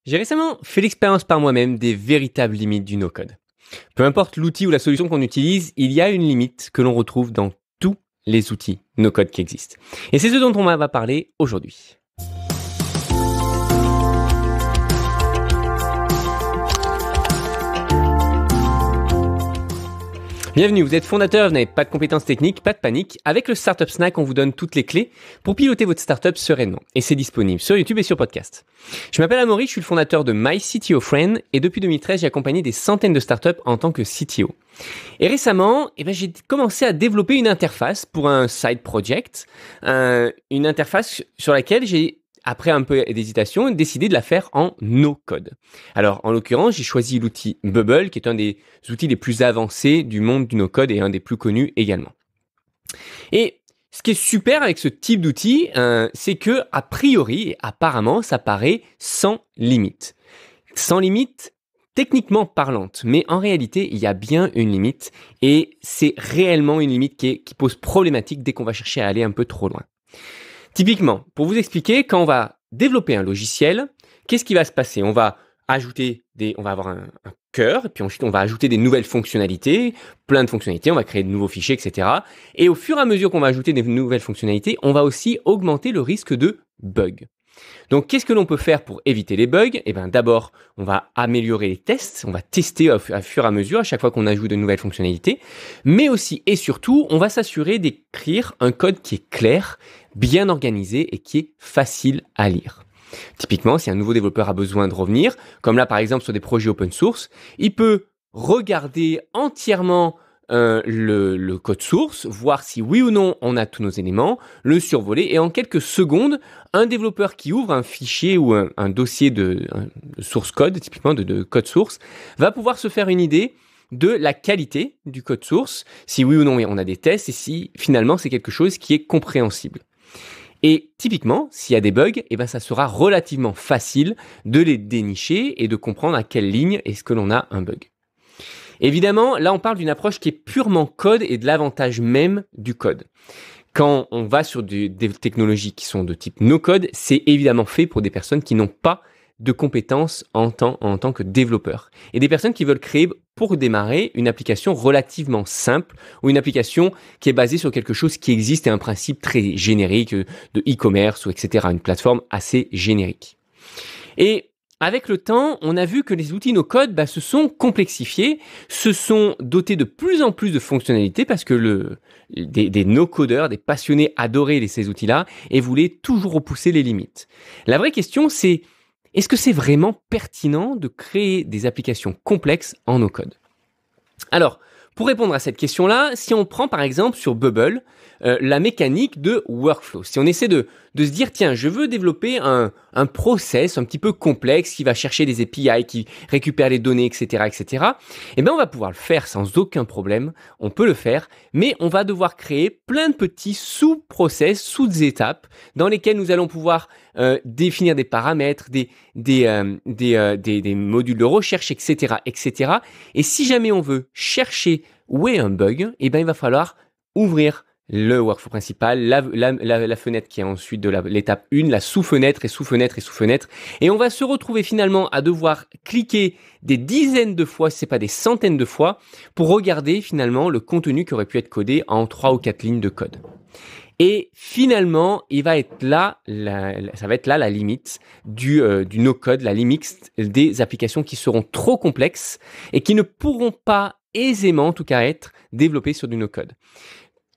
J'ai récemment fait l'expérience par moi-même des véritables limites du no-code. Peu importe l'outil ou la solution qu'on utilise, il y a une limite que l'on retrouve dans tous les outils no-code qui existent. Et c'est ce dont on va parler aujourd'hui. Bienvenue, vous êtes fondateur, vous n'avez pas de compétences techniques, pas de panique. Avec le Startup Snack, on vous donne toutes les clés pour piloter votre startup sereinement. Et c'est disponible sur YouTube et sur podcast. Je m'appelle Amaury, je suis le fondateur de My CTO Friend et depuis 2013, j'ai accompagné des centaines de startups en tant que CTO. Et récemment, j'ai commencé à développer une interface pour un side project, une interface sur laquelle j'ai, après un peu d'hésitation, décidé de la faire en no-code. Alors, en l'occurrence, j'ai choisi l'outil Bubble, qui est un des outils les plus avancés du monde du no-code et un des plus connus également. Et ce qui est super avec ce type d'outil, c'est que, a priori, et apparemment, ça paraît sans limite. Sans limite, techniquement parlante, mais en réalité, il y a bien une limite et c'est réellement une limite qui pose problématique dès qu'on va chercher à aller un peu trop loin. Typiquement, pour vous expliquer, quand on va développer un logiciel, qu'est-ce qui va se passer ? On va avoir un cœur, puis ensuite on va ajouter des nouvelles fonctionnalités, plein de fonctionnalités, on va créer de nouveaux fichiers, etc. Et au fur et à mesure qu'on va ajouter des nouvelles fonctionnalités, on va aussi augmenter le risque de bugs. Donc, qu'est-ce que l'on peut faire pour éviter les bugs ? D'abord, on va améliorer les tests, on va tester au fur et à mesure à chaque fois qu'on ajoute de nouvelles fonctionnalités, mais aussi et surtout, on va s'assurer d'écrire un code qui est clair, bien organisé et qui est facile à lire. Typiquement, si un nouveau développeur a besoin de revenir, comme là par exemple sur des projets open source, il peut regarder entièrement le code source, voir si oui ou non on a tous nos éléments, le survoler et en quelques secondes, un développeur qui ouvre un fichier ou un dossier de source code, typiquement de code source, va pouvoir se faire une idée de la qualité du code source, si oui ou non on a des tests et si finalement c'est quelque chose qui est compréhensible. Et typiquement, s'il y a des bugs, ça sera relativement facile de les dénicher et de comprendre à quelle ligne est-ce que l'on a un bug. Évidemment, là on parle d'une approche qui est purement code et de l'avantage même du code. Quand on va sur des technologies qui sont de type no-code, c'est évidemment fait pour des personnes qui n'ont pas de compétences en tant que développeurs. Et des personnes qui veulent créer, pour démarrer, une application relativement simple ou une application qui est basée sur quelque chose qui existe et un principe très générique de e-commerce ou etc. Une plateforme assez générique. Et avec le temps, on a vu que les outils no-code se sont complexifiés, se sont dotés de plus en plus de fonctionnalités parce que des no-codeurs, des passionnés adoraient ces outils-là et voulaient toujours repousser les limites. La vraie question, c'est est-ce que c'est vraiment pertinent de créer des applications complexes en no-code ? Alors, pour répondre à cette question-là, si on prend par exemple sur Bubble la mécanique de workflow, si on essaie de se dire tiens, je veux développer un process un petit peu complexe qui va chercher des API, qui récupère les données, etc., etc. On va pouvoir le faire sans aucun problème. On peut le faire, mais on va devoir créer plein de petits sous-process, sous-étapes dans lesquels nous allons pouvoir définir des paramètres, des modules de recherche, etc., etc. Et si jamais on veut chercher où est un bug, il va falloir ouvrir le workflow principal, la fenêtre qui est ensuite de l'étape 1, la sous-fenêtre et sous-fenêtre et sous-fenêtre. Et on va se retrouver finalement à devoir cliquer des dizaines de fois, si ce n'est pas des centaines de fois, pour regarder finalement le contenu qui aurait pu être codé en 3 ou 4 lignes de code. Et finalement, ça va être là la limite du no-code, la limite des applications qui seront trop complexes et qui ne pourront pas aisément, en tout cas, être développées sur du no-code.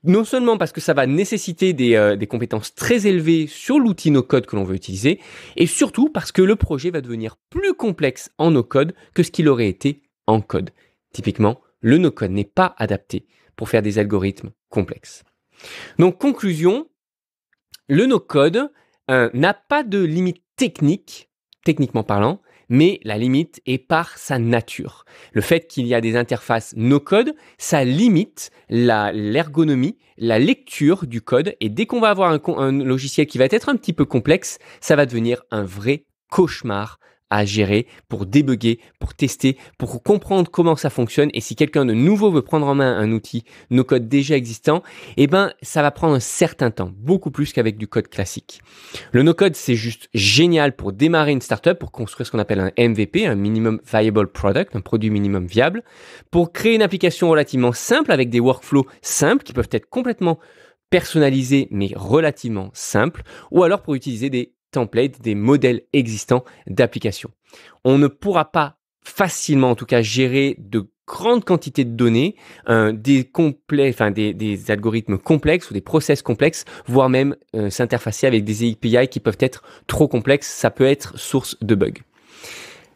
Non seulement parce que ça va nécessiter des compétences très élevées sur l'outil no-code que l'on veut utiliser, et surtout parce que le projet va devenir plus complexe en no-code que ce qu'il aurait été en code. Typiquement, le no-code n'est pas adapté pour faire des algorithmes complexes. Donc, conclusion, le no-code n'a pas de limite techniquement parlant, mais la limite est par sa nature. Le fait qu'il y a des interfaces no-code, ça limite l'ergonomie, la lecture du code, et dès qu'on va avoir un logiciel qui va être un petit peu complexe, ça va devenir un vrai cauchemar à gérer pour débugger, pour tester, pour comprendre comment ça fonctionne. Et si quelqu'un de nouveau veut prendre en main un outil no-code déjà existant, eh ben, ça va prendre un certain temps, beaucoup plus qu'avec du code classique. Le no-code, c'est juste génial pour démarrer une startup, pour construire ce qu'on appelle un MVP, un minimum viable product, un produit minimum viable, pour créer une application relativement simple avec des workflows simples qui peuvent être complètement personnalisés mais relativement simples, ou alors pour utiliser des templates, des modèles existants d'applications. On ne pourra pas facilement, en tout cas, gérer de grandes quantités de données, des algorithmes complexes ou des process complexes, voire même s'interfacer avec des API qui peuvent être trop complexes. Ça peut être source de bugs.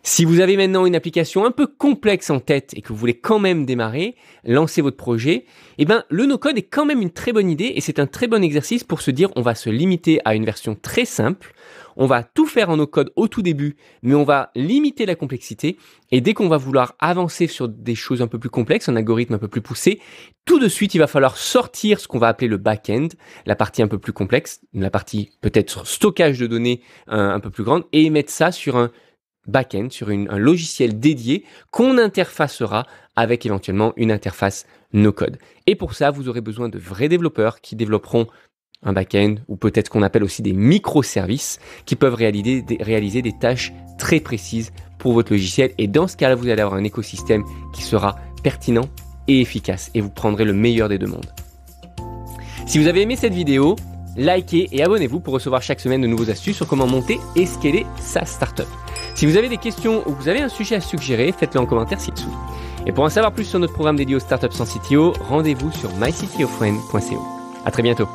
Si vous avez maintenant une application un peu complexe en tête et que vous voulez quand même démarrer, lancer votre projet, eh ben, le no-code est quand même une très bonne idée et c'est un très bon exercice pour se dire on va se limiter à une version très simple, on va tout faire en no-code au tout début, mais on va limiter la complexité et dès qu'on va vouloir avancer sur des choses un peu plus complexes, un algorithme un peu plus poussé, tout de suite, il va falloir sortir ce qu'on va appeler le back-end, la partie un peu plus complexe, la partie peut-être stockage de données un peu plus grande et mettre ça sur un back-end, sur un logiciel dédié qu'on interfacera avec éventuellement une interface no-code. Et pour ça, vous aurez besoin de vrais développeurs qui développeront un back-end ou peut-être qu'on appelle aussi des microservices qui peuvent réaliser des tâches très précises pour votre logiciel. Et dans ce cas-là, vous allez avoir un écosystème qui sera pertinent et efficace et vous prendrez le meilleur des deux mondes. Si vous avez aimé cette vidéo, likez et abonnez-vous pour recevoir chaque semaine de nouveaux astuces sur comment monter et scaler sa startup. Si vous avez des questions ou vous avez un sujet à suggérer, faites-le en commentaire ci-dessous. Et pour en savoir plus sur notre programme dédié aux startups sans CTO, rendez-vous sur myctofriend.co. À très bientôt.